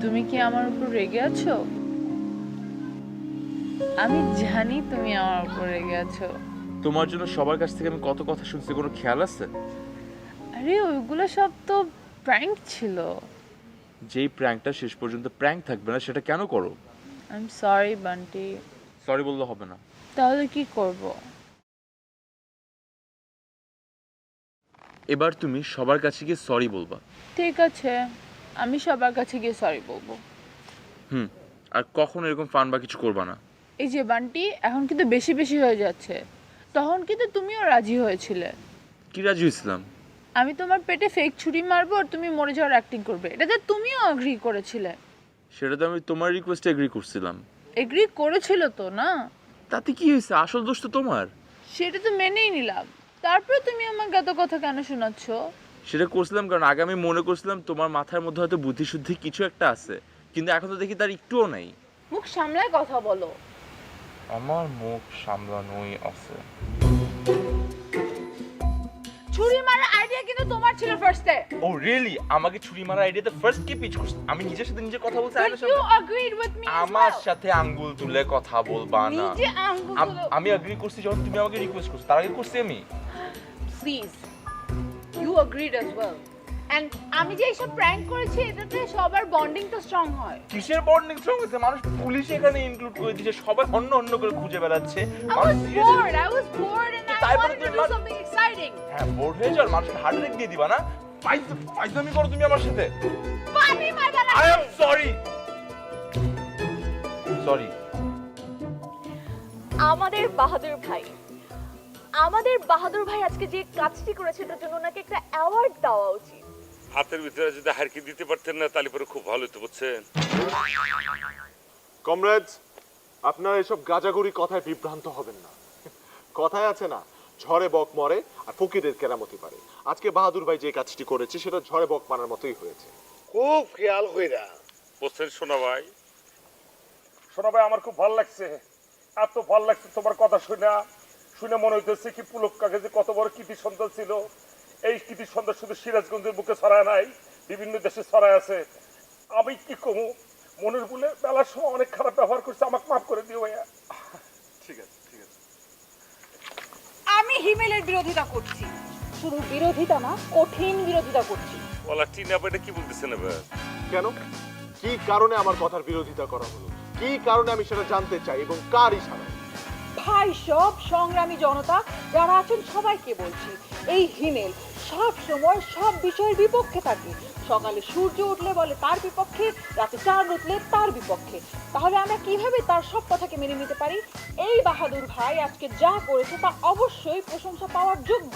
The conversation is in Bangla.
তুমি কি আমার উপর রেগে আছো? আমি জানি তুমি আমার উপর রেগে আছো। তোমার জন্য সবার কাছ থেকে আমি কত কথা শুনছি, কোনো খেয়াল আছে? আরে ওইগুলো সব তো প্র্যাঙ্ক ছিল। যেই প্র্যাঙ্কটা শেষ পর্যন্ত প্র্যাঙ্ক থাকবে না সেটা কেন করো? I am sorry Bunty. Sorry বললে হবে না। তাহলে কি করব? এবার তুমি সবার কাছে গিয়ে সরি বলবা। ঠিক আছে, আমি সবার কাছে গিয়ে সরি বলবো। হুম। আর কখনো এরকম ফান বা কিছু করবা না। এই যে বান্টি, এখন কিন্তু বেশি বেশি হয়ে যাচ্ছে। তখন কিন্তু তুমিও রাজি হয়েছিলে। কি রাজি হয়েছিলাম? আমি তোমার পেটে ফেক ছুরি মারবো আর তুমি মরে যাওয়ার অ্যাক্টিং করবে, এটাতে তুমিও এগ্রি করেছিলে। সেটা তো আমি তোমার রিকোয়েস্টে এগ্রি করছিলাম। এগ্রি করেছিল তো না? তাতে কি হয়েছে? আসল দোষ তো তোমার। সেটা তো মেনেই নিলাম, তারপরে তুমি আমাকে এত কথা কেন শোনাচ্ছ? সেটা করছিলাম কারণ আগে আমি মনে করছিলাম তোমার মাথার মধ্যে হয়তো বুদ্ধিশুদ্ধি কিছু একটা আছে, কিন্তু এখন তো দেখি তার একটুও নাই। মুখ সামলায় কথা বলো। আমার মুখ সামলানোই আছে। ছুরি মারার আইডিয়া কিন্তু তোমার ছিল ফার্স্টে। ও রিয়েলি? আমাকে ছুরি মারার আইডিয়াতে ফার্স্ট কে পিচ করছে? আমি নিজের সাথে নিজে কথা বলছি। But you agreed with me as আমার well. সাথে আঙ্গুল তুলে কথা বলবা না। নিজে আঙ্গুল তুলে। আমি এগ্রি করছি যখন তুমি আমাকে রিকোয়েস্ট করছো, তার আগে করছি আমি। Please, you agreed as well. And আমি যে এইসব প্র্যাঙ্ক করেছি এটাতে সবার বন্ডিং তো স্ট্রং হয়। কিসের বন্ডিং স্ট্রং হয়েছে? মানুষ পুলিশ এখানে ইনক্লুড করে দিয়েছে, সবাই অন্য অন্য করে খুঁজে বেড়াচ্ছে। I was bored and I তারপরে wanted to তুমি do something exciting. হ্যাঁ, বোর্ড হয়ে যাও, মানুষকে হার্ট অ্যাটাক দিয়ে দিবা না? ফাইজলামি করো তুমি আমার সাথে। পানি মারবা না। I am sorry. সরি। আমাদের বাহাদুর ভাই আজকে যে কাজটি করেছে তার জন্য ওনাকে একটা অ্যাওয়ার্ড দেওয়া উচিত। হাতের ভিতরে যদি হারকি দিতে পারতেন না তাহলে পরে খুব ভালো হতো, বুঝছেন? কমরেডস, আপনারা এসব গাজাগরি কথায় বিভ্রান্ত হবেন না। কথায় আছে না, ঝড়ে বক মরে আর ফকিরের কেরামতি পারে। আজকে বাহাদুর ভাই যে কাজটি করেছে সেটা ঝড়ে বক মারার মতোই হয়েছে। খুব খেয়াল কইরা বুঝছেন সোনা ভাই? শোনা ভাই, আমার খুব ভালো লাগছে, এত ভালো লাগছে তোমার কথা শুনে শুনে মনে হইতেছে কি পুলক কাকে যে কত বড় কৃতি সন্তান ছিল। এই কৃতি সন্তান শুধু সিরাজগঞ্জের বুকে ছড়ায় নাই, বিভিন্ন দেশে ছড়ায় আছে। আমি কি কমু, মনের বলে বেলার সময় অনেক খারাপ ব্যবহার করছে, আমাকে মাফ করে দিও ভাইয়া। ঠিক আছে, ঠিক আছে। আমি হিমেলের বিরোধিতা করছি, শুধু বিরোধিতা না, কঠিন বিরোধিতা করছি। বলা টিনা ভাইটা কি বলতেছেন এবার? কেন? কি কারণে আমার কথার বিরোধিতা করা হলো? কি কারণে আমি সেটা জানতে চাই এবং কার ইশারায়? ভাই, সব সংগ্রামী জনতা যারা আছেন সবাইকে বলছি, এই হিমেল সব সময় সব বিষয়ের বিপক্ষে থাকে। সকালে সূর্য উঠলে বলে তার বিপক্ষে, রাতে চাঁদ উঠলে তার বিপক্ষে। তাহলে আমরা কিভাবে তার সব কথাকে মেনে নিতে পারি? এই বাহাদুর ভাই আজকে যা করেছে তা অবশ্যই প্রশংসা পাওয়ার যোগ্য।